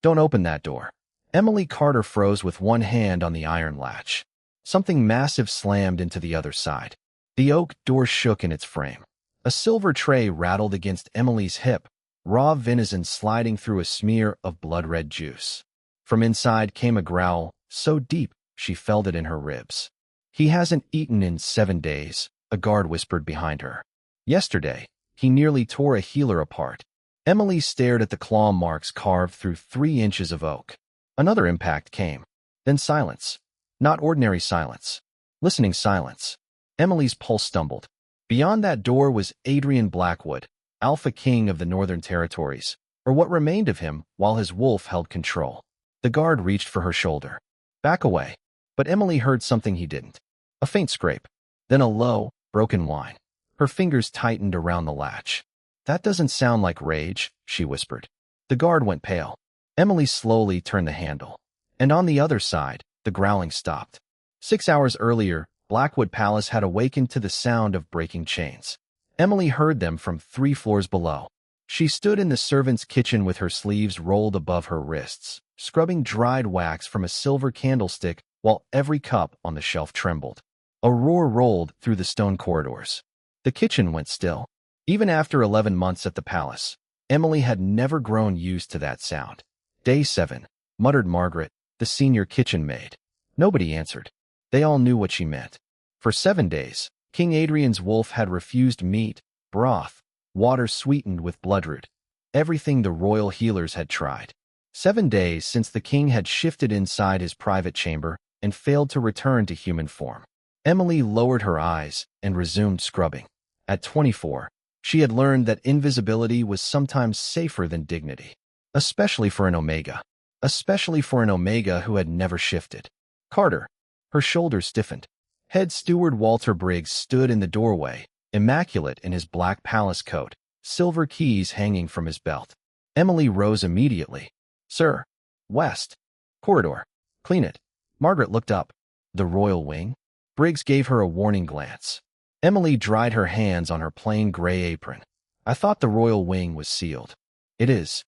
Don't open that door. Emily Carter froze with one hand on the iron latch. Something massive slammed into the other side. The oak door shook in its frame. A silver tray rattled against Emily's hip, raw venison sliding through a smear of blood-red juice. From inside came a growl, so deep she felt it in her ribs. "He hasn't eaten in 7 days," a guard whispered behind her. "Yesterday, he nearly tore a healer apart." Emily stared at the claw marks carved through 3 inches of oak. Another impact came. Then silence. Not ordinary silence. Listening silence. Emily's pulse stumbled. Beyond that door was Adrian Blackwood, Alpha King of the Northern Territories, or what remained of him while his wolf held control. The guard reached for her shoulder. "Back away." But Emily heard something he didn't. A faint scrape. Then a low, broken whine. Her fingers tightened around the latch. "That doesn't sound like rage," she whispered. The guard went pale. Emily slowly turned the handle. And on the other side, the growling stopped. 6 hours earlier, Blackwood Palace had awakened to the sound of breaking chains. Emily heard them from 3 floors below. She stood in the servants' kitchen with her sleeves rolled above her wrists, scrubbing dried wax from a silver candlestick while every cup on the shelf trembled. A roar rolled through the stone corridors. The kitchen went still. Even after 11 months at the palace, Emily had never grown used to that sound. "Day 7, muttered Margaret, the senior kitchen maid. Nobody answered. They all knew what she meant. For 7 days, King Adrian's wolf had refused meat, broth, water sweetened with bloodroot, everything the royal healers had tried. 7 days since the king had shifted inside his private chamber and failed to return to human form. Emily lowered her eyes and resumed scrubbing. At 24, she had learned that invisibility was sometimes safer than dignity, especially for an Omega. Especially for an Omega who had never shifted. "Carter." Her shoulders stiffened. Head Steward Walter Briggs stood in the doorway, immaculate in his black palace coat, silver keys hanging from his belt. Emily rose immediately. "Sir." "West. Corridor. Clean it." Margaret looked up. "The royal wing?" Briggs gave her a warning glance. Emily dried her hands on her plain gray apron. "I thought the royal wing was sealed." "It is."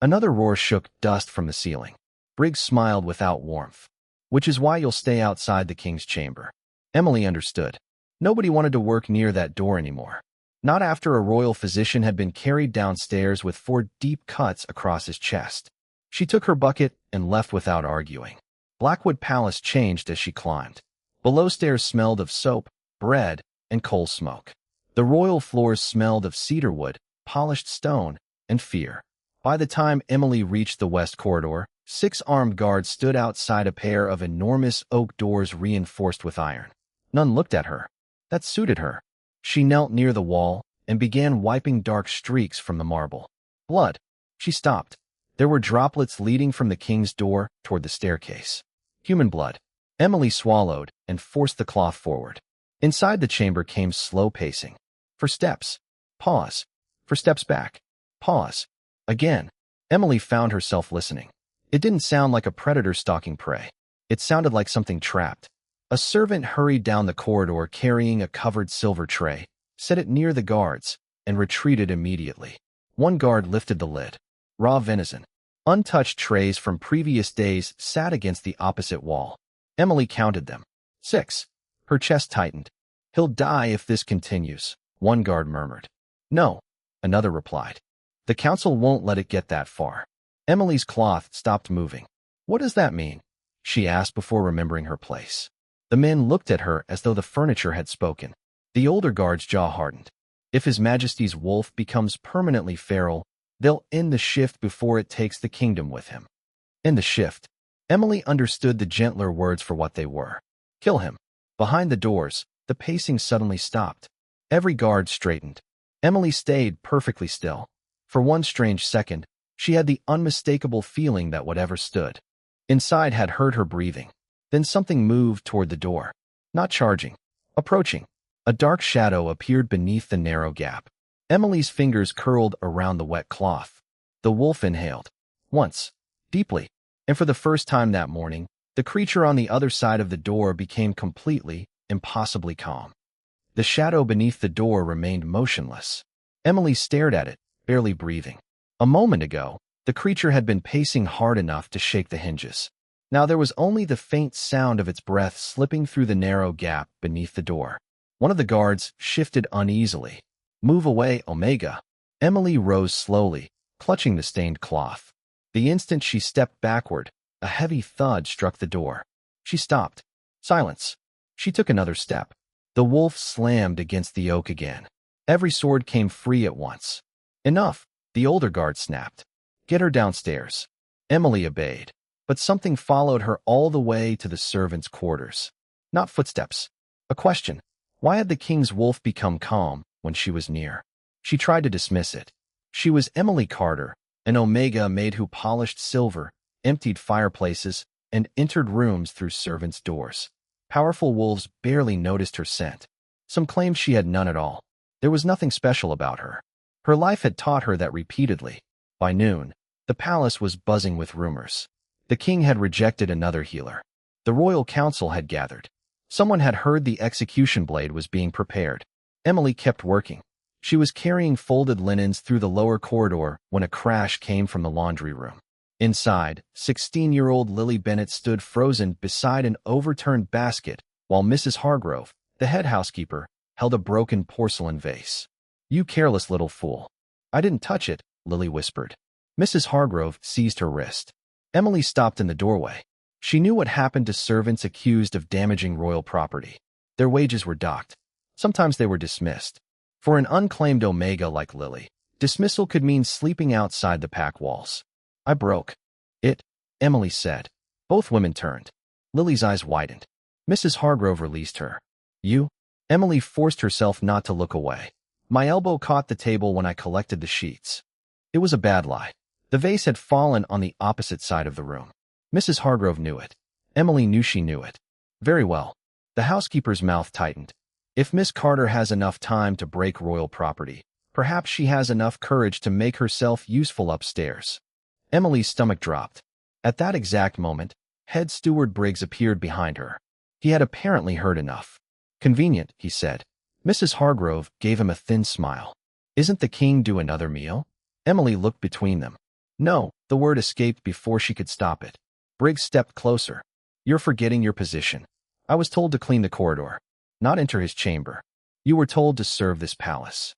Another roar shook dust from the ceiling. Briggs smiled without warmth. "Which is why you'll stay outside the king's chamber." Emily understood. Nobody wanted to work near that door anymore. Not after a royal physician had been carried downstairs with 4 deep cuts across his chest. She took her bucket and left without arguing. Blackwood Palace changed as she climbed. Below stairs smelled of soap, bread, and coal smoke. The royal floors smelled of cedarwood, polished stone, and fear. By the time Emily reached the west corridor, 6 armed guards stood outside a pair of enormous oak doors reinforced with iron. None looked at her. That suited her. She knelt near the wall and began wiping dark streaks from the marble. Blood. She stopped. There were droplets leading from the king's door toward the staircase. Human blood. Emily swallowed and forced the cloth forward. Inside the chamber came slow pacing. For steps. Pause. For steps back. Pause. Again. Emily found herself listening. It didn't sound like a predator stalking prey. It sounded like something trapped. A servant hurried down the corridor carrying a covered silver tray, set it near the guards, and retreated immediately. One guard lifted the lid. Raw venison. Untouched trays from previous days sat against the opposite wall. Emily counted them. 6. Her chest tightened. "He'll die if this continues," one guard murmured. "No," another replied. "The council won't let it get that far." Emily's cloth stopped moving. "What does that mean?" she asked before remembering her place. The men looked at her as though the furniture had spoken. The older guard's jaw hardened. "If His Majesty's wolf becomes permanently feral, they'll end the shift before it takes the kingdom with him." End the shift. Emily understood the gentler words for what they were. Kill him. Behind the doors, the pacing suddenly stopped. Every guard straightened. Emily stayed perfectly still. For one strange second, she had the unmistakable feeling that whatever stood inside had heard her breathing. Then something moved toward the door. Not charging. Approaching. A dark shadow appeared beneath the narrow gap. Emily's fingers curled around the wet cloth. The wolf inhaled. Once. Deeply. And for the first time that morning, the creature on the other side of the door became completely, impossibly calm. The shadow beneath the door remained motionless. Emily stared at it, barely breathing. A moment ago, The creature had been pacing hard enough to shake the hinges. Now there was only the faint sound of its breath slipping through the narrow gap beneath the door. One of the guards shifted uneasily. "Move away, Omega." Emily rose slowly, clutching the stained cloth. The instant she stepped backward, a heavy thud struck the door. She stopped. Silence. She took another step. The wolf slammed against the oak again. Every sword came free at once. "Enough," the older guard snapped. "Get her downstairs." Emily obeyed, but something followed her all the way to the servants' quarters. Not footsteps. A question. Why had the king's wolf become calm when she was near? She tried to dismiss it. She was Emily Carter, an Omega maid who polished silver, emptied fireplaces, and entered rooms through servants' doors. Powerful wolves barely noticed her scent. Some claimed she had none at all. There was nothing special about her. Her life had taught her that repeatedly. By noon, the palace was buzzing with rumors. The king had rejected another healer. The royal council had gathered. Someone had heard the execution blade was being prepared. Emily kept working. She was carrying folded linens through the lower corridor when a crash came from the laundry room. Inside, 16-year-old Lily Bennett stood frozen beside an overturned basket, while Mrs. Hargrove, the head housekeeper, held a broken porcelain vase. "You careless little fool." "I didn't touch it," Lily whispered. Mrs. Hargrove seized her wrist. Emily stopped in the doorway. She knew what happened to servants accused of damaging royal property. Their wages were docked. Sometimes they were dismissed. For an unclaimed Omega like Lily, dismissal could mean sleeping outside the pack walls. "I broke it," Emily said. Both women turned. Lily's eyes widened. Mrs. Hargrove released her. "You?" Emily forced herself not to look away. "My elbow caught the table when I collected the sheets." It was a bad lie. The vase had fallen on the opposite side of the room. Mrs. Hargrove knew it. Emily knew she knew it. "Very well." The housekeeper's mouth tightened. "If Miss Carter has enough time to break royal property, perhaps she has enough courage to make herself useful upstairs." Emily's stomach dropped. At that exact moment, head steward Briggs appeared behind her. He had apparently heard enough. "Convenient," he said. Mrs. Hargrove gave him a thin smile. "Isn't the king due another meal?" Emily looked between them. "No," the word escaped before she could stop it. Briggs stepped closer. "You're forgetting your position. I was told to clean the corridor, not enter his chamber. You were told to serve this palace."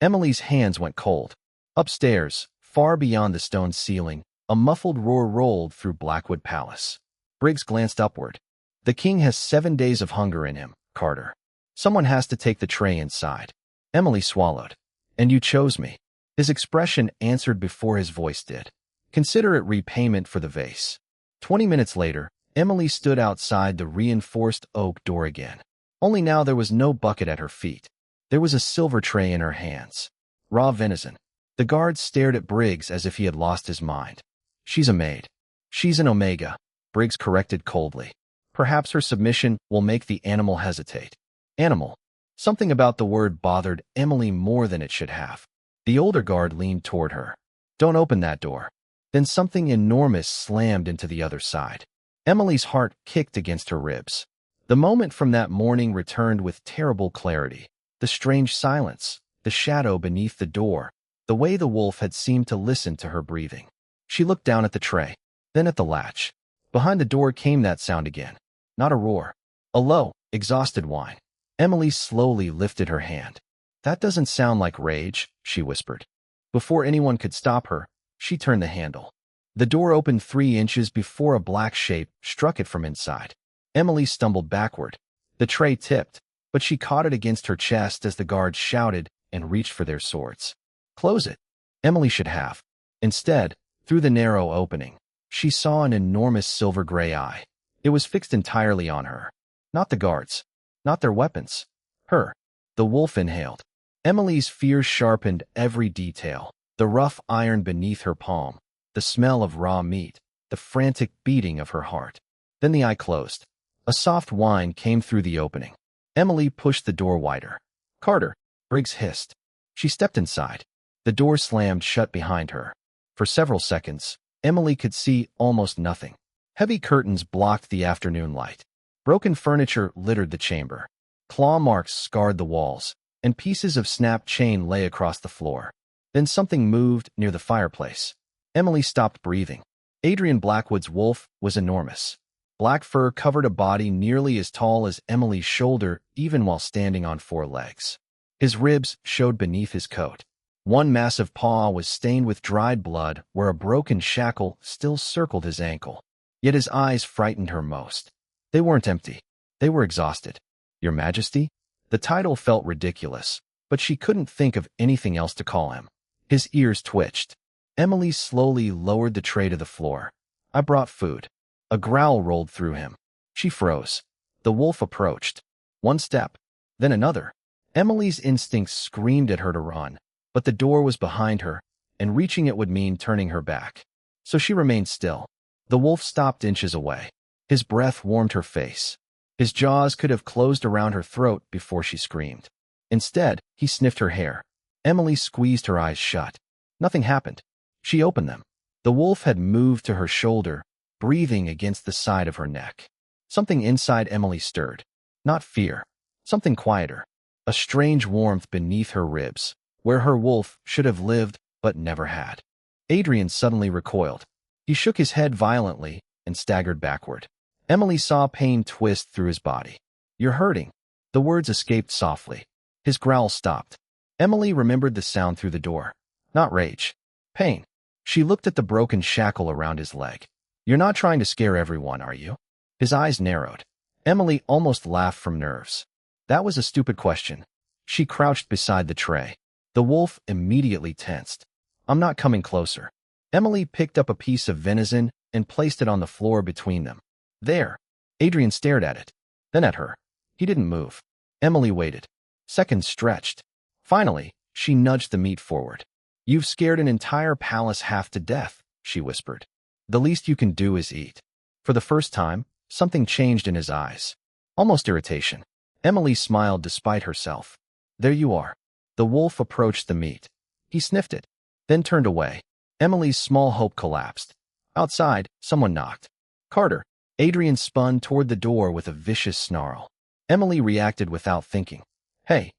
Emily's hands went cold. Upstairs, far beyond the stone ceiling, a muffled roar rolled through Blackwood Palace. Briggs glanced upward. "The king has 7 days of hunger in him, Carter. Someone has to take the tray inside." Emily swallowed. "And you chose me." His expression answered before his voice did. "Consider it repayment for the vase." 20 minutes later, Emily stood outside the reinforced oak door again. Only now there was no bucket at her feet. There was a silver tray in her hands. Raw venison. The guard stared at Briggs as if he had lost his mind. "She's a maid." "She's an Omega," Briggs corrected coldly. "Perhaps her submission will make the animal hesitate." Animal. Something about the word bothered Emily more than it should have. The older guard leaned toward her. "Don't open that door." Then something enormous slammed into the other side. Emily's heart kicked against her ribs. The moment from that morning returned with terrible clarity. The strange silence, the shadow beneath the door, the way the wolf had seemed to listen to her breathing. She looked down at the tray, then at the latch. Behind the door came that sound again. Not a roar. A low, exhausted whine. Emily slowly lifted her hand. "That doesn't sound like rage," she whispered. Before anyone could stop her, she turned the handle. The door opened 3 inches before a black shape struck it from inside. Emily stumbled backward. The tray tipped, but she caught it against her chest as the guards shouted and reached for their swords. "Close it." Emily should have. Instead, through the narrow opening, she saw an enormous silver-gray eye. It was fixed entirely on her. Not the guards. Not their weapons. Her. The wolf inhaled. Emily's fears sharpened every detail. The rough iron beneath her palm, the smell of raw meat, the frantic beating of her heart. Then the eye closed. A soft whine came through the opening. Emily pushed the door wider. "Carter," Briggs hissed. She stepped inside. The door slammed shut behind her. For several seconds, Emily could see almost nothing. Heavy curtains blocked the afternoon light. Broken furniture littered the chamber. Claw marks scarred the walls, and pieces of snapped chain lay across the floor. Then something moved near the fireplace. Emily stopped breathing. Adrian Blackwood's wolf was enormous. Black fur covered a body nearly as tall as Emily's shoulder, even while standing on 4 legs. His ribs showed beneath his coat. One massive paw was stained with dried blood where a broken shackle still circled his ankle. Yet his eyes frightened her most. They weren't empty. They were exhausted. Your Majesty? The title felt ridiculous, but she couldn't think of anything else to call him. His ears twitched. Emily slowly lowered the tray to the floor. I brought food. A growl rolled through him. She froze. The wolf approached. One step, then another. Emily's instincts screamed at her to run, but the door was behind her, and reaching it would mean turning her back. So she remained still. The wolf stopped inches away. His breath warmed her face. His jaws could have closed around her throat before she screamed. Instead, he sniffed her hair. Emily squeezed her eyes shut. Nothing happened. She opened them. The wolf had moved to her shoulder, breathing against the side of her neck. Something inside Emily stirred. Not fear. Something quieter. A strange warmth beneath her ribs, where her wolf should have lived but never had. Adrian suddenly recoiled. He shook his head violently and staggered backward. Emily saw pain twist through his body. You're hurting. The words escaped softly. His growl stopped. Emily remembered the sound through the door. Not rage. Pain. She looked at the broken shackle around his leg. You're not trying to scare everyone, are you? His eyes narrowed. Emily almost laughed from nerves. That was a stupid question. She crouched beside the tray. The wolf immediately tensed. I'm not coming closer. Emily picked up a piece of venison and placed it on the floor between them. There. Adrian stared at it, then at her. He didn't move. Emily waited. Seconds stretched. Finally, she nudged the meat forward. You've scared an entire palace half to death, she whispered. The least you can do is eat. For the first time, something changed in his eyes. Almost irritation. Emily smiled despite herself. There you are. The wolf approached the meat. He sniffed it, then turned away. Emily's small hope collapsed. Outside, someone knocked. Carter. Adrian spun toward the door with a vicious snarl. Emily reacted without thinking. Hey.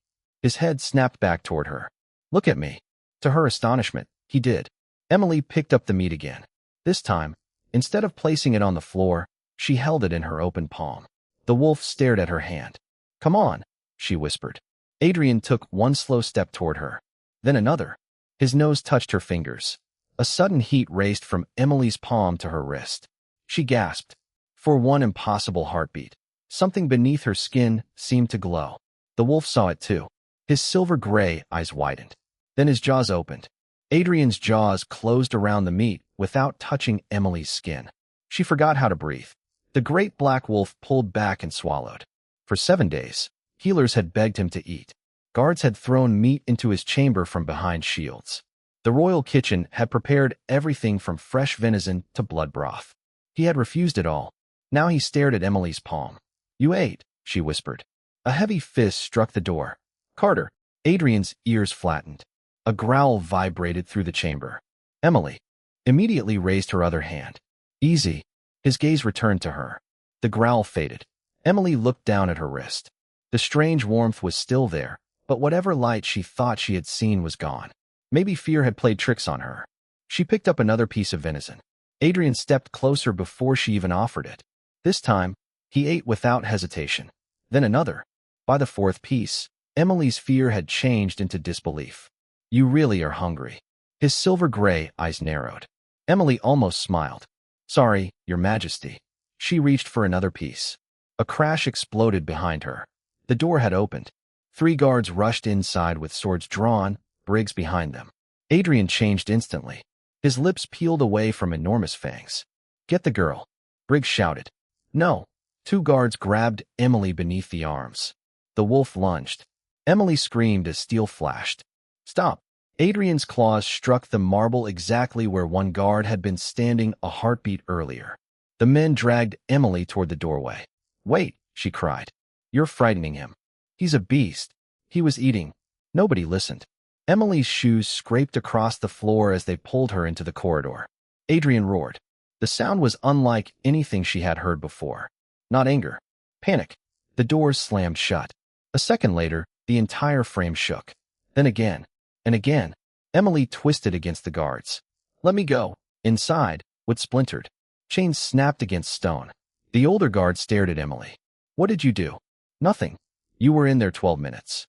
His head snapped back toward her. Look at me. To her astonishment, he did. Emily picked up the meat again. This time, instead of placing it on the floor, she held it in her open palm. The wolf stared at her hand. Come on, she whispered. Adrian took one slow step toward her, then another. His nose touched her fingers. A sudden heat raced from Emily's palm to her wrist. She gasped. For one impossible heartbeat, something beneath her skin seemed to glow. The wolf saw it too. His silver-gray eyes widened. Then his jaws opened. Adrian's jaws closed around the meat without touching Emily's skin. She forgot how to breathe. The great black wolf pulled back and swallowed. For 7 days, healers had begged him to eat. Guards had thrown meat into his chamber from behind shields. The royal kitchen had prepared everything from fresh venison to blood broth. He had refused it all. Now he stared at Emily's palm. You ate, she whispered. A heavy fist struck the door. Carter. Adrian's ears flattened. A growl vibrated through the chamber. Emily immediately raised her other hand. Easy. His gaze returned to her. The growl faded. Emily looked down at her wrist. The strange warmth was still there, but whatever light she thought she had seen was gone. Maybe fear had played tricks on her. She picked up another piece of venison. Adrian stepped closer before she even offered it. This time, he ate without hesitation. Then another. By the 4th piece, Emily's fear had changed into disbelief. You really are hungry. His silver-gray eyes narrowed. Emily almost smiled. Sorry, Your Majesty. She reached for another piece. A crash exploded behind her. The door had opened. 3 guards rushed inside with swords drawn, Briggs behind them. Adrian changed instantly. His lips peeled away from enormous fangs. Get the girl. Briggs shouted. No. 2 guards grabbed Emily beneath the arms. The wolf lunged. Emily screamed as steel flashed. Stop. Adrian's claws struck the marble exactly where one guard had been standing a heartbeat earlier. The men dragged Emily toward the doorway. Wait, she cried. You're frightening him. He's a beast. He was eating. Nobody listened. Emily's shoes scraped across the floor as they pulled her into the corridor. Adrian roared. The sound was unlike anything she had heard before. Not anger. Panic. The doors slammed shut. A second later, the entire frame shook. Then again. And again. Emily twisted against the guards. Let me go. Inside, wood splintered. Chains snapped against stone. The older guard stared at Emily. What did you do? Nothing. You were in there 12 minutes.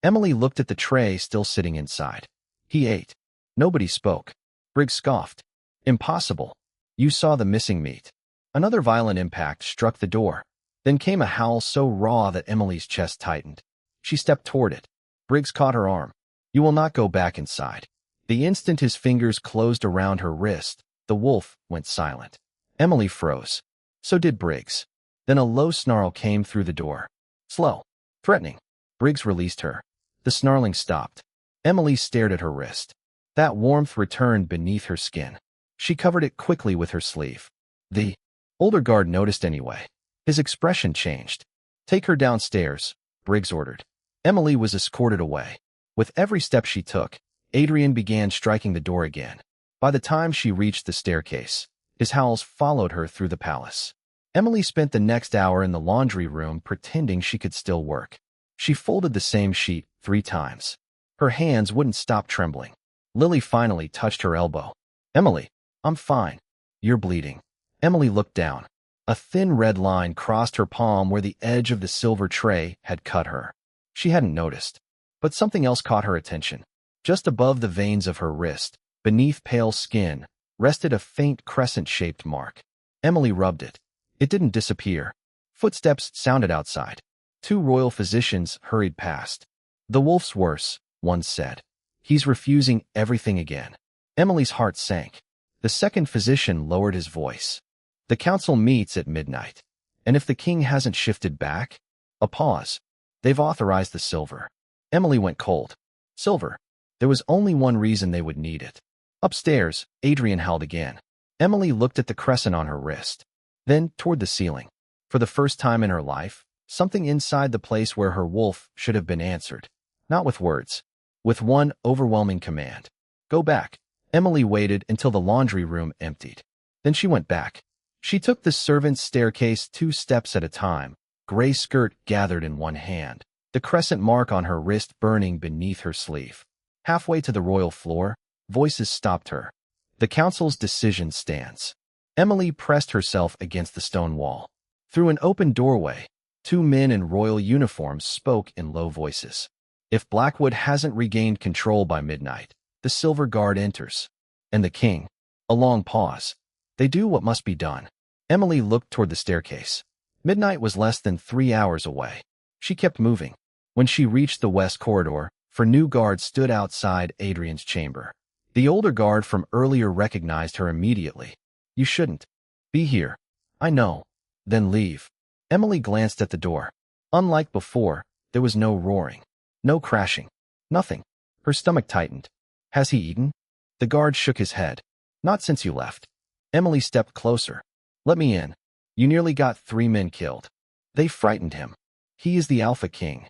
Emily looked at the tray still sitting inside. He ate. Nobody spoke. Briggs scoffed. Impossible. You saw the missing meat. Another violent impact struck the door. Then came a howl so raw that Emily's chest tightened. She stepped toward it. Briggs caught her arm. You will not go back inside. The instant his fingers closed around her wrist, the wolf went silent. Emily froze. So did Briggs. Then a low snarl came through the door. Slow. Threatening. Briggs released her. The snarling stopped. Emily stared at her wrist. That warmth returned beneath her skin. She covered it quickly with her sleeve. The older guard noticed anyway. His expression changed. Take her downstairs, Briggs ordered. Emily was escorted away. With every step she took, Adrian began striking the door again. By the time she reached the staircase, his howls followed her through the palace. Emily spent the next hour in the laundry room pretending she could still work. She folded the same sheet 3 times. Her hands wouldn't stop trembling. Lily finally touched her elbow. Emily, I'm fine. You're bleeding. Emily looked down. A thin red line crossed her palm where the edge of the silver tray had cut her. She hadn't noticed. But something else caught her attention. Just above the veins of her wrist, beneath pale skin, rested a faint crescent-shaped mark. Emily rubbed it. It didn't disappear. Footsteps sounded outside. 2 royal physicians hurried past. The wolf's worse, one said. He's refusing everything again. Emily's heart sank. The second physician lowered his voice. The council meets at midnight. And if the king hasn't shifted back? A pause. They've authorized the silver. Emily went cold. Silver. There was only one reason they would need it. Upstairs, Adrian howled again. Emily looked at the crescent on her wrist. Then toward the ceiling. For the first time in her life, something inside the place where her wolf should have been answered. Not with words. With one overwhelming command. Go back. Emily waited until the laundry room emptied. Then she went back. She took the servant's staircase 2 steps at a time, gray skirt gathered in one hand, the crescent mark on her wrist burning beneath her sleeve. Halfway to the royal floor, voices stopped her. The council's decision stands. Emily pressed herself against the stone wall. Through an open doorway, 2 men in royal uniforms spoke in low voices. If Blackwood hasn't regained control by midnight, the Silver Guard enters. And the king. A long pause. They do what must be done. Emily looked toward the staircase. Midnight was less than 3 hours away. She kept moving. When she reached the west corridor, 4 new guards stood outside Adrian's chamber. The older guard from earlier recognized her immediately. You shouldn't be here. I know. Then leave. Emily glanced at the door. Unlike before, there was no roaring. No crashing. Nothing. Her stomach tightened. Has he eaten? The guard shook his head. Not since you left. Emily stepped closer. Let me in. You nearly got 3 men killed. They frightened him. He is the Alpha King.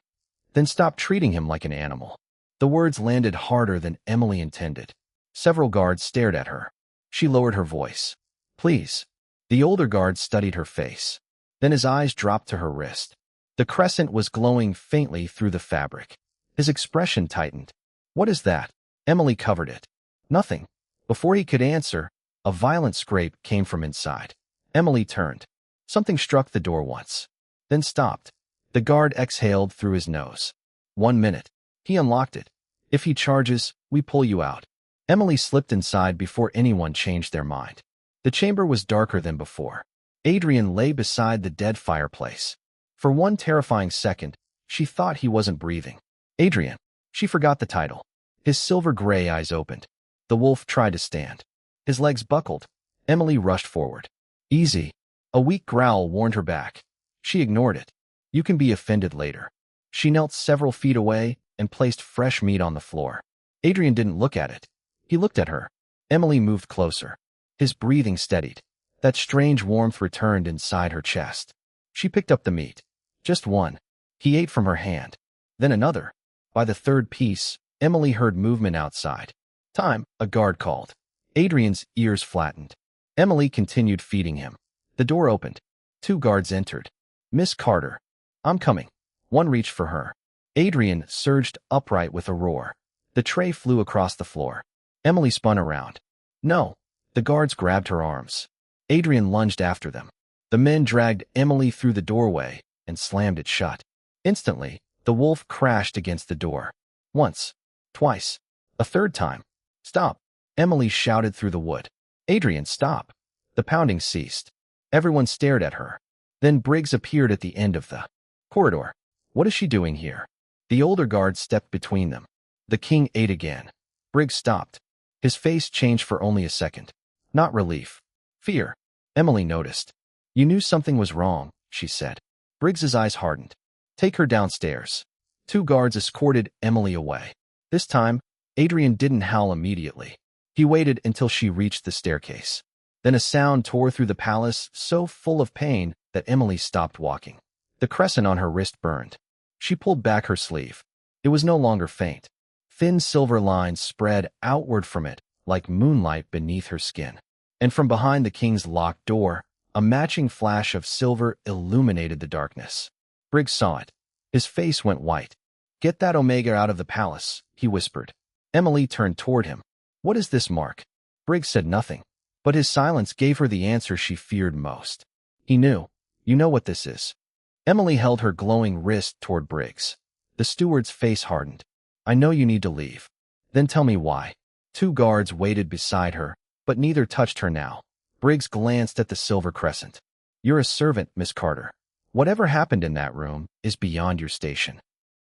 Then stop treating him like an animal. The words landed harder than Emily intended. Several guards stared at her. She lowered her voice. Please. The older guard studied her face. Then his eyes dropped to her wrist. The crescent was glowing faintly through the fabric. His expression tightened. What is that? Emily covered it. Nothing. Before he could answer, a violent scrape came from inside. Emily turned. Something struck the door once. Then stopped. The guard exhaled through his nose. 1 minute. He unlocked it. If he charges, we pull you out. Emily slipped inside before anyone changed their mind. The chamber was darker than before. Adrian lay beside the dead fireplace. For one terrifying second, she thought he wasn't breathing. Adrian. She forgot the title. His silver gray eyes opened. The wolf tried to stand. His legs buckled. Emily rushed forward. Easy. A weak growl warned her back. She ignored it. You can be offended later. She knelt several feet away and placed fresh meat on the floor. Adrian didn't look at it. He looked at her. Emily moved closer. His breathing steadied. That strange warmth returned inside her chest. She picked up the meat. Just one. He ate from her hand. Then another. By the 3rd piece, Emily heard movement outside. Time, a guard called. Adrian's ears flattened. Emily continued feeding him. The door opened. 2 guards entered. Miss Carter. I'm coming. One reached for her. Adrian surged upright with a roar. The tray flew across the floor. Emily spun around. No. The guards grabbed her arms. Adrian lunged after them. The men dragged Emily through the doorway and slammed it shut. Instantly, the wolf crashed against the door. Once. Twice. A third time. Stop! Emily shouted through the wood. Adrian, stop! The pounding ceased. Everyone stared at her. Then Briggs appeared at the end of the corridor. What is she doing here? The older guard stepped between them. The king ate again. Briggs stopped. His face changed for only a second. Not relief. Fear. Emily noticed. You knew something was wrong, she said. Briggs's eyes hardened. Take her downstairs. 2 guards escorted Emily away. This time, Adrian didn't howl immediately. He waited until she reached the staircase. Then a sound tore through the palace, so full of pain that Emily stopped walking. The crescent on her wrist burned. She pulled back her sleeve. It was no longer faint. Thin silver lines spread outward from it, like moonlight beneath her skin. And from behind the king's locked door, a matching flash of silver illuminated the darkness. Briggs saw it. His face went white. Get that Omega out of the palace, he whispered. Emily turned toward him. What is this mark? Briggs said nothing, but his silence gave her the answer she feared most. He knew. You know what this is. Emily held her glowing wrist toward Briggs. The steward's face hardened. I know you need to leave. Then tell me why. 2 guards waited beside her, but neither touched her now. Briggs glanced at the silver crescent. You're a servant, Miss Carter. Whatever happened in that room is beyond your station.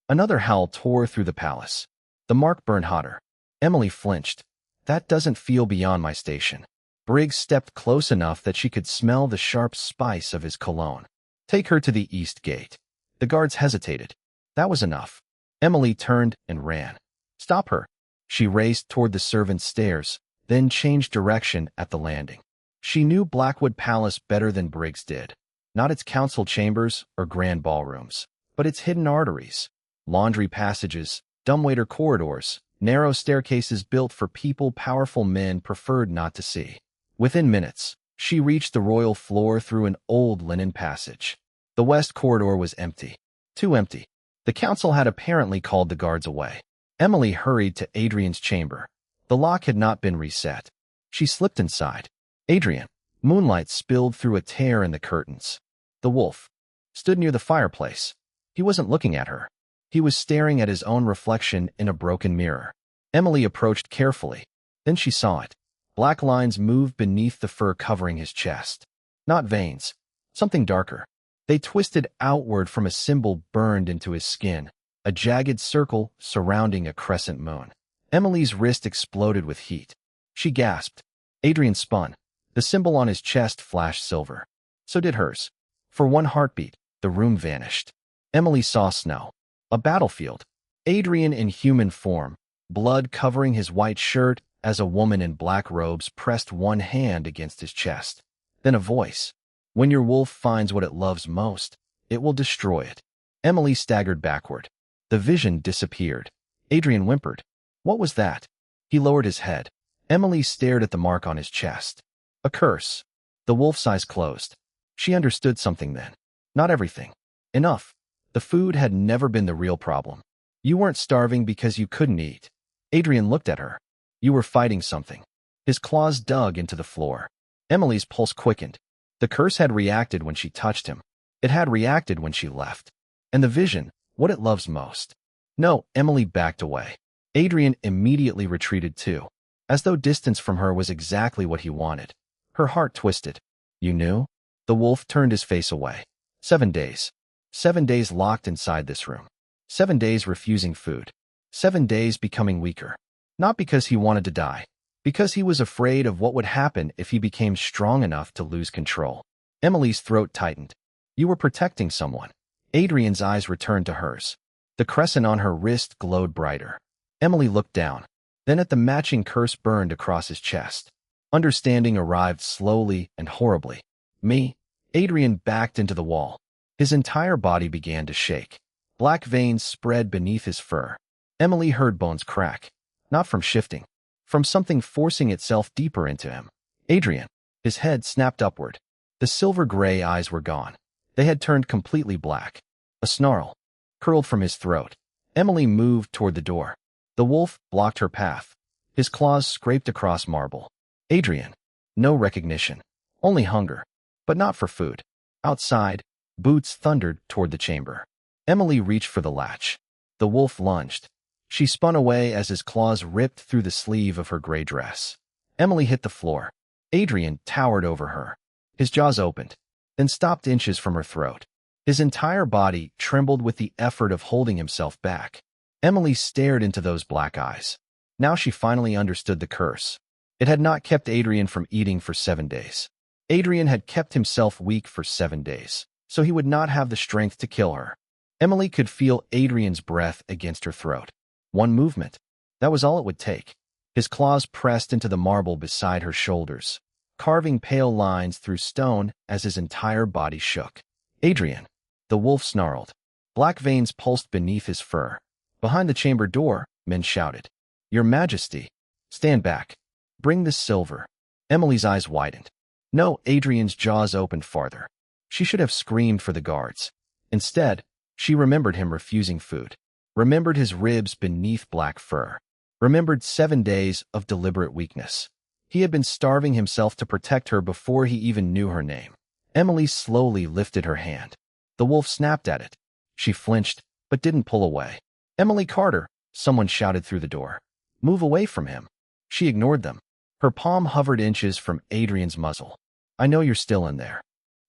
Another howl tore through the palace. The mark burned hotter. Emily flinched. That doesn't feel beyond my station. Briggs stepped close enough that she could smell the sharp spice of his cologne. Take her to the east gate. The guards hesitated. That was enough. Emily turned and ran. Stop her. She raced toward the servants' stairs, then changed direction at the landing. She knew Blackwood Palace better than Briggs did. Not its council chambers or grand ballrooms, but its hidden arteries. Laundry passages, dumbwaiter corridors, narrow staircases built for people powerful men preferred not to see. Within minutes, she reached the royal floor through an old linen passage. The west corridor was empty. Too empty. The council had apparently called the guards away. Emily hurried to Adrian's chamber. The lock had not been reset. She slipped inside. Adrian. Moonlight spilled through a tear in the curtains. The wolf stood near the fireplace. He wasn't looking at her. He was staring at his own reflection in a broken mirror. Emily approached carefully. Then she saw it. Black lines moved beneath the fur covering his chest. Not veins. Something darker. They twisted outward from a symbol burned into his skin, a jagged circle surrounding a crescent moon. Emily's wrist exploded with heat. She gasped. Adrian spun. The symbol on his chest flashed silver. So did hers. For one heartbeat, the room vanished. Emily saw snow. A battlefield. Adrian in human form, blood covering his white shirt as a woman in black robes pressed one hand against his chest. Then a voice. When your wolf finds what it loves most, it will destroy it. Emily staggered backward. The vision disappeared. Adrian whimpered. What was that? He lowered his head. Emily stared at the mark on his chest. A curse. The wolf's eyes closed. She understood something then. Not everything. Enough. The food had never been the real problem. You weren't starving because you couldn't eat. Adrian looked at her. You were fighting something. His claws dug into the floor. Emily's pulse quickened. The curse had reacted when she touched him. It had reacted when she left. And the vision, what it loves most. No, Emily backed away. Adrian immediately retreated too, as though distance from her was exactly what he wanted. Her heart twisted. You knew? The wolf turned his face away. 7 days. 7 days locked inside this room. 7 days refusing food. 7 days becoming weaker. Not because he wanted to die. Because he was afraid of what would happen if he became strong enough to lose control. Emily's throat tightened. You were protecting someone. Adrian's eyes returned to hers. The crescent on her wrist glowed brighter. Emily looked down. Then at the matching curse burned across his chest. Understanding arrived slowly and horribly. Me? Adrian backed into the wall. His entire body began to shake. Black veins spread beneath his fur. Emily heard bones crack. Not from shifting. From something forcing itself deeper into him. Adrian. His head snapped upward. The silver-gray eyes were gone. They had turned completely black. A snarl curled from his throat. Emily moved toward the door. The wolf blocked her path. His claws scraped across marble. Adrian. No recognition. Only hunger. But not for food. Outside, boots thundered toward the chamber. Emily reached for the latch. The wolf lunged. She spun away as his claws ripped through the sleeve of her gray dress. Emily hit the floor. Adrian towered over her. His jaws opened, then stopped inches from her throat. His entire body trembled with the effort of holding himself back. Emily stared into those black eyes. Now she finally understood the curse. It had not kept Adrian from eating for 7 days. Adrian had kept himself weak for 7 days, so he would not have the strength to kill her. Emily could feel Adrian's breath against her throat. One movement. That was all it would take. His claws pressed into the marble beside her shoulders, carving pale lines through stone as his entire body shook. Adrian. The wolf snarled. Black veins pulsed beneath his fur. Behind the chamber door, men shouted, "Your Majesty, stand back. Bring this silver." Emily's eyes widened. No, Adrian's jaws opened farther. She should have screamed for the guards. Instead, she remembered him refusing food, remembered his ribs beneath black fur, remembered 7 days of deliberate weakness. He had been starving himself to protect her before he even knew her name. Emily slowly lifted her hand. The wolf snapped at it. She flinched, but didn't pull away. "Emily Carter," someone shouted through the door. "Move away from him." She ignored them. Her palm hovered inches from Adrian's muzzle. "I know you're still in there."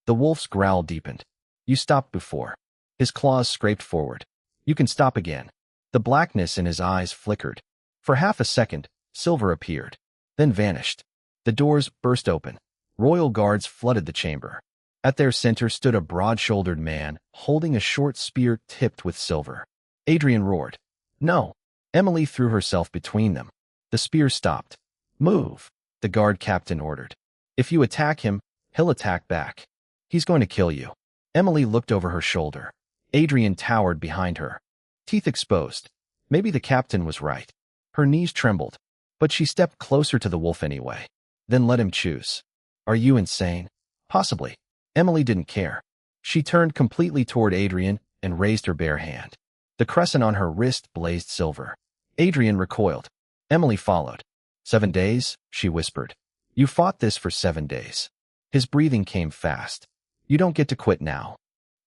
The wolf's growl deepened. "You stopped before." His claws scraped forward. "You can stop again." The blackness in his eyes flickered. For half a second, silver appeared, then vanished. The doors burst open. Royal guards flooded the chamber. At their center stood a broad-shouldered man, holding a short spear tipped with silver. Adrian roared. "No!" Emily threw herself between them. The spear stopped. "Move," the guard captain ordered. "If you attack him, he'll attack back. He's going to kill you." Emily looked over her shoulder. Adrian towered behind her, teeth exposed. Maybe the captain was right. Her knees trembled, but she stepped closer to the wolf anyway. Then let him choose. "Are you insane?" "Possibly." Emily didn't care. She turned completely toward Adrian and raised her bare hand. The crescent on her wrist blazed silver. Adrian recoiled. Emily followed. 7 days, she whispered. "You fought this for 7 days." His breathing came fast. "You don't get to quit now."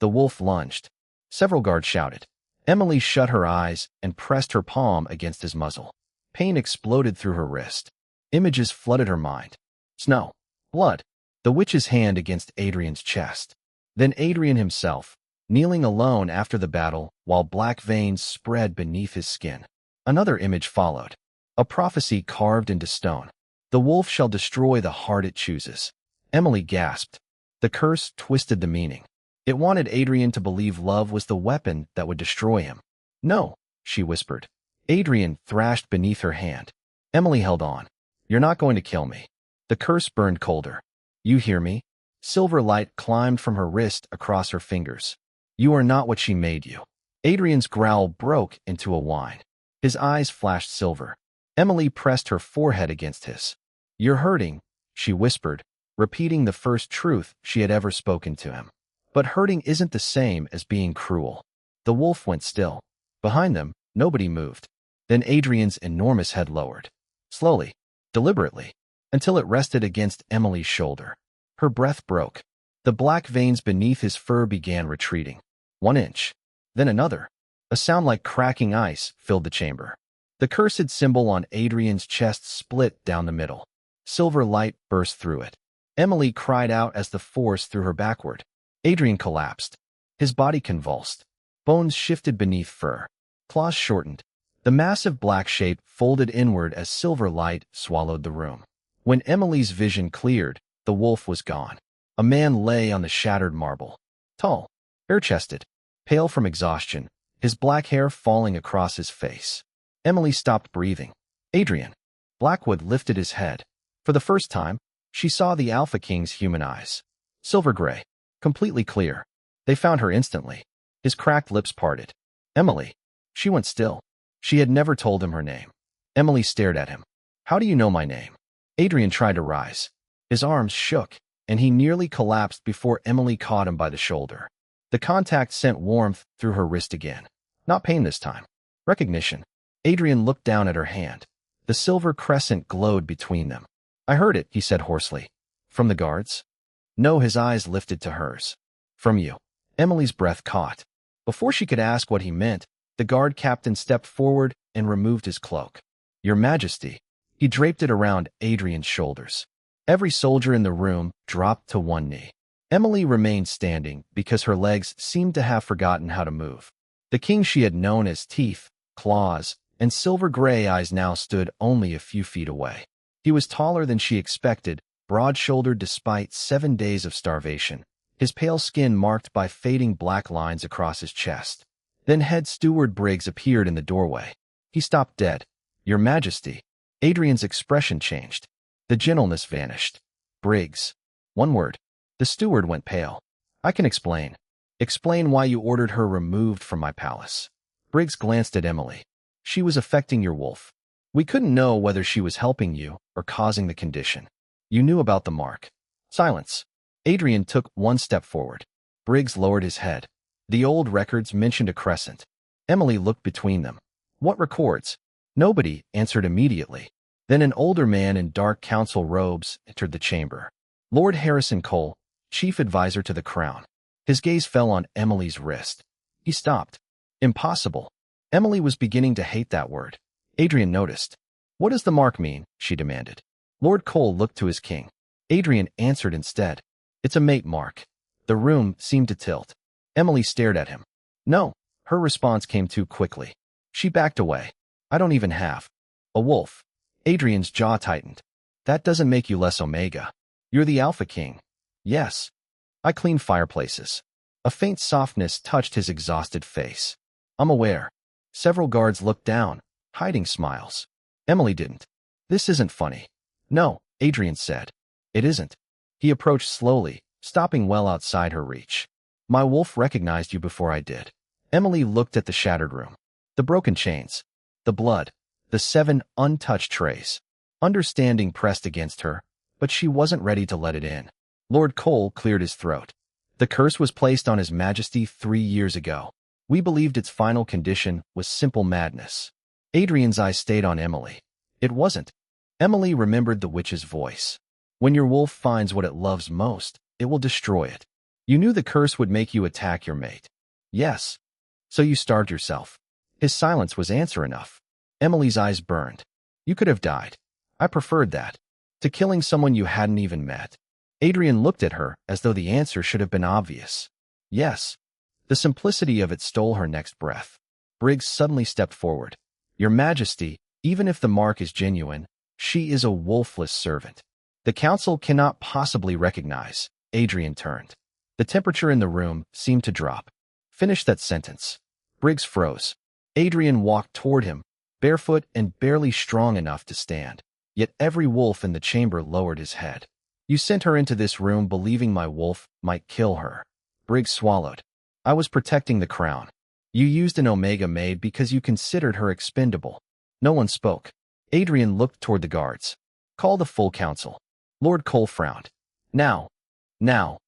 The wolf lunged. Several guards shouted. Emily shut her eyes and pressed her palm against his muzzle. Pain exploded through her wrist. Images flooded her mind. Snow. Blood. The witch's hand against Adrian's chest. Then Adrian himself, kneeling alone after the battle while black veins spread beneath his skin. Another image followed. A prophecy carved into stone. "The wolf shall destroy the heart it chooses." Emily gasped. The curse twisted the meaning. It wanted Adrian to believe love was the weapon that would destroy him. "No," she whispered. Adrian thrashed beneath her hand. Emily held on. "You're not going to kill me." The curse burned colder. "You hear me?" Silver light climbed from her wrist across her fingers. "You are not what she made you." Adrian's growl broke into a whine. His eyes flashed silver. Emily pressed her forehead against his. "You're hurting," she whispered, repeating the first truth she had ever spoken to him. But hurting isn't the same as being cruel. The wolf went still. Behind them, nobody moved. Then Adrian's enormous head lowered. Slowly, deliberately, until it rested against Emily's shoulder. Her breath broke. The black veins beneath his fur began retreating. 1 inch. Then another. A sound like cracking ice filled the chamber. The cursed symbol on Adrian's chest split down the middle. Silver light burst through it. Emily cried out as the force threw her backward. Adrian collapsed. His body convulsed. Bones shifted beneath fur. Claws shortened. The massive black shape folded inward as silver light swallowed the room. When Emily's vision cleared, the wolf was gone. A man lay on the shattered marble. Tall, bare-chested, pale from exhaustion, his black hair falling across his face. Emily stopped breathing. "Adrian." Blackwood lifted his head. For the first time, she saw the Alpha King's human eyes. Silver gray, completely clear. They found her instantly. His cracked lips parted. "Emily." She went still. She had never told him her name. Emily stared at him. "How do you know my name?" Adrian tried to rise. His arms shook, and he nearly collapsed before Emily caught him by the shoulder. The contact sent warmth through her wrist again. Not pain this time. Recognition. Adrian looked down at her hand. The silver crescent glowed between them. I heard it, he said hoarsely. From the guards? No, his eyes lifted to hers. From you. Emily's breath caught. Before she could ask what he meant, the guard captain stepped forward and removed his cloak. Your Majesty. He draped it around Adrian's shoulders. Every soldier in the room dropped to one knee. Emily remained standing because her legs seemed to have forgotten how to move. The king she had known as teeth, claws, and silver-gray eyes now stood only a few feet away. He was taller than she expected, broad-shouldered despite 7 days of starvation, his pale skin marked by fading black lines across his chest. Then head steward Briggs appeared in the doorway. He stopped dead. Your Majesty. Adrian's expression changed. The gentleness vanished. Briggs. One word. The steward went pale. I can explain. Explain why you ordered her removed from my palace. Briggs glanced at Emily. She was affecting your wolf. We couldn't know whether she was helping you or causing the condition. You knew about the mark. Silence. Adrian took one step forward. Briggs lowered his head. The old records mentioned a crescent. Emily looked between them. What records? Nobody answered immediately. Then an older man in dark council robes entered the chamber. Lord Harrison Cole, chief advisor to the crown. His gaze fell on Emily's wrist. He stopped. Impossible. Emily was beginning to hate that word. Adrian noticed. What does the mark mean? She demanded. Lord Cole looked to his king. Adrian answered instead. It's a mate mark. The room seemed to tilt. Emily stared at him. No. Her response came too quickly. She backed away. I don't even have a wolf. Adrian's jaw tightened. That doesn't make you less Omega. You're the Alpha King. Yes. I clean fireplaces. A faint softness touched his exhausted face. I'm aware. Several guards looked down, hiding smiles. Emily didn't. This isn't funny. No, Adrian said. It isn't. He approached slowly, stopping well outside her reach. My wolf recognized you before I did. Emily looked at the shattered room. The broken chains. The blood. The 7 untouched trays. Understanding pressed against her, but she wasn't ready to let it in. Lord Cole cleared his throat. The curse was placed on His Majesty 3 years ago. We believed its final condition was simple madness. Adrian's eyes stayed on Emily. It wasn't. Emily remembered the witch's voice. When your wolf finds what it loves most, it will destroy it. You knew the curse would make you attack your mate. Yes. So you starved yourself. His silence was answer enough. Emily's eyes burned. You could have died. I preferred that. To killing someone you hadn't even met. Adrian looked at her as though the answer should have been obvious. Yes. The simplicity of it stole her next breath. Briggs suddenly stepped forward. Your Majesty, even if the mark is genuine, she is a wolfless servant. The council cannot possibly recognize. Adrian turned. The temperature in the room seemed to drop. Finish that sentence. Briggs froze. Adrian walked toward him, barefoot and barely strong enough to stand. Yet every wolf in the chamber lowered his head. You sent her into this room believing my wolf might kill her. Briggs swallowed. I was protecting the crown. You used an Omega Maid because you considered her expendable. No one spoke. Adrian looked toward the guards. Call the full council. Lord Cole frowned. Now. Now.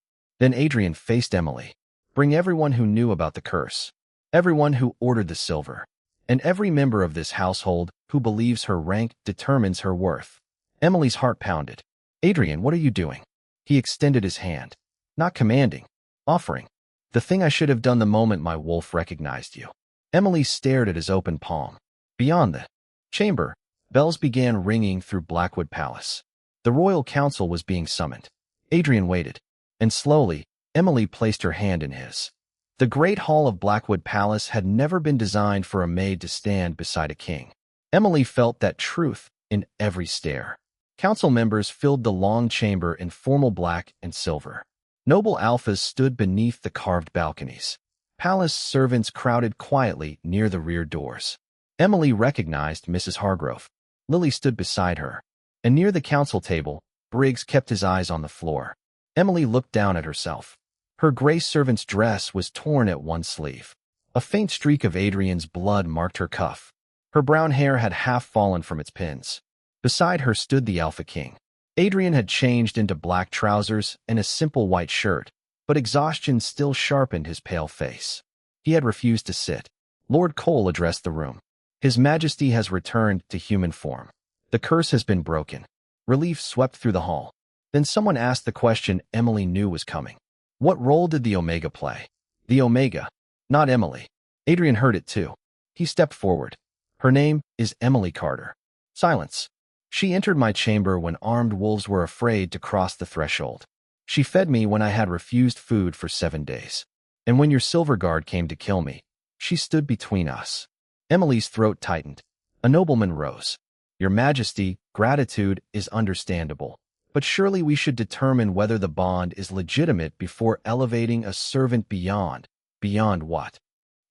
Then Adrian faced Emily. Bring everyone who knew about the curse. Everyone who ordered the silver. And every member of this household who believes her rank determines her worth. Emily's heart pounded. Adrian, what are you doing? He extended his hand. Not commanding. Offering. The thing I should have done the moment my wolf recognized you. Emily stared at his open palm. Beyond the chamber, bells began ringing through Blackwood Palace. The royal council was being summoned. Adrian waited. And slowly, Emily placed her hand in his. The great hall of Blackwood Palace had never been designed for a maid to stand beside a king. Emily felt that truth in every stare. Council members filled the long chamber in formal black and silver. Noble alphas stood beneath the carved balconies. Palace servants crowded quietly near the rear doors. Emily recognized Mrs. Hargrove. Lily stood beside her. And near the council table, Briggs kept his eyes on the floor. Emily looked down at herself. Her gray servant's dress was torn at one sleeve. A faint streak of Adrian's blood marked her cuff. Her brown hair had half fallen from its pins. Beside her stood the Alpha King. Adrian had changed into black trousers and a simple white shirt, but exhaustion still sharpened his pale face. He had refused to sit. Lord Cole addressed the room. His Majesty has returned to human form. The curse has been broken. Relief swept through the hall. Then someone asked the question Emily knew was coming. What role did the Omega play? The Omega, not Emily. Adrian heard it too. He stepped forward. Her name is Emily Carter. Silence. She entered my chamber when armed wolves were afraid to cross the threshold. She fed me when I had refused food for 7 days. And when your silver guard came to kill me, she stood between us. Emily's throat tightened. A nobleman rose. Your Majesty, gratitude is understandable, but surely we should determine whether the bond is legitimate before elevating a servant beyond. Beyond what?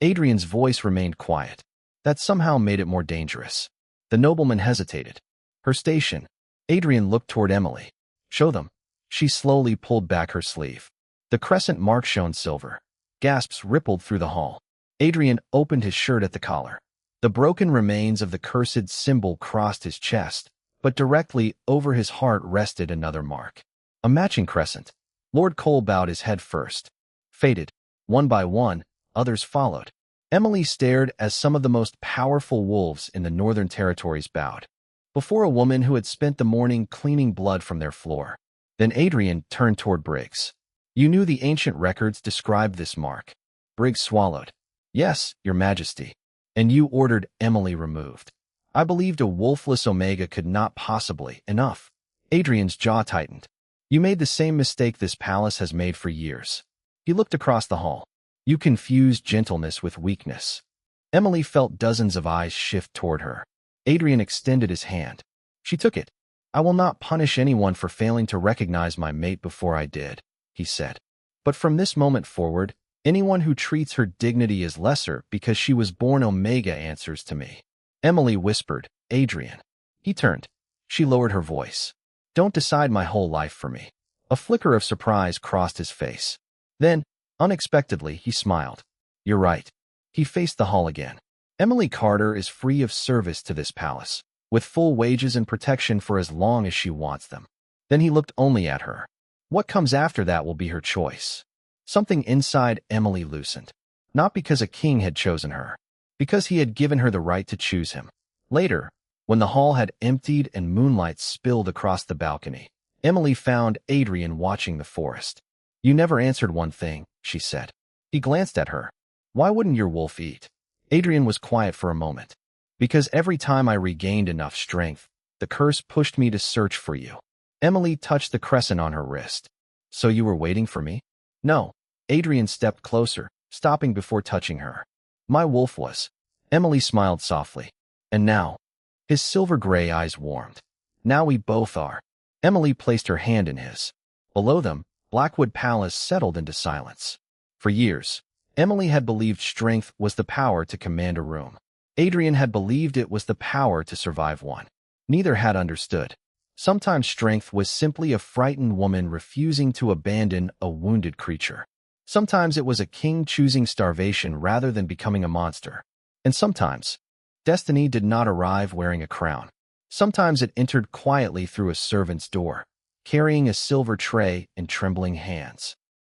Adrian's voice remained quiet. That somehow made it more dangerous. The nobleman hesitated. Her station. Adrian looked toward Emily. Show them. She slowly pulled back her sleeve. The crescent mark shone silver. Gasps rippled through the hall. Adrian opened his shirt at the collar. The broken remains of the cursed symbol crossed his chest, but directly over his heart rested another mark. A matching crescent. Lord Cole bowed his head first. Faded. One by one, others followed. Emily stared as some of the most powerful wolves in the Northern Territories bowed. Before a woman who had spent the morning cleaning blood from their floor. Then Adrian turned toward Briggs. You knew the ancient records described this mark. Briggs swallowed. Yes, Your Majesty. And you ordered Emily removed. I believed a wolfless Omega could not possibly. Enough. Adrian's jaw tightened. You made the same mistake this palace has made for years. He looked across the hall. You confused gentleness with weakness. Emily felt dozens of eyes shift toward her. Adrian extended his hand. She took it. I will not punish anyone for failing to recognize my mate before I did, he said. But from this moment forward, anyone who treats her dignity as lesser because she was born Omega answers to me. Emily whispered, Adrian. He turned. She lowered her voice. Don't decide my whole life for me. A flicker of surprise crossed his face. Then, unexpectedly, he smiled. You're right. He faced the hall again. Emily Carter is free of service to this palace, with full wages and protection for as long as she wants them. Then he looked only at her. What comes after that will be her choice. Something inside Emily loosened. Not because a king had chosen her, because he had given her the right to choose him. Later, when the hall had emptied and moonlight spilled across the balcony, Emily found Adrian watching the forest. You never answered one thing, she said. He glanced at her. Why wouldn't your wolf eat? Adrian was quiet for a moment. Because every time I regained enough strength, the curse pushed me to search for you. Emily touched the crescent on her wrist. So you were waiting for me? No. Adrian stepped closer, stopping before touching her. My wolf was. Emily smiled softly. And now? His silver-gray eyes warmed. Now we both are. Emily placed her hand in his. Below them, Blackwood Palace settled into silence. For years, Emily had believed strength was the power to command a room. Adrian had believed it was the power to survive one. Neither had understood. Sometimes strength was simply a frightened woman refusing to abandon a wounded creature. Sometimes it was a king choosing starvation rather than becoming a monster. And sometimes, destiny did not arrive wearing a crown. Sometimes it entered quietly through a servant's door, carrying a silver tray in trembling hands.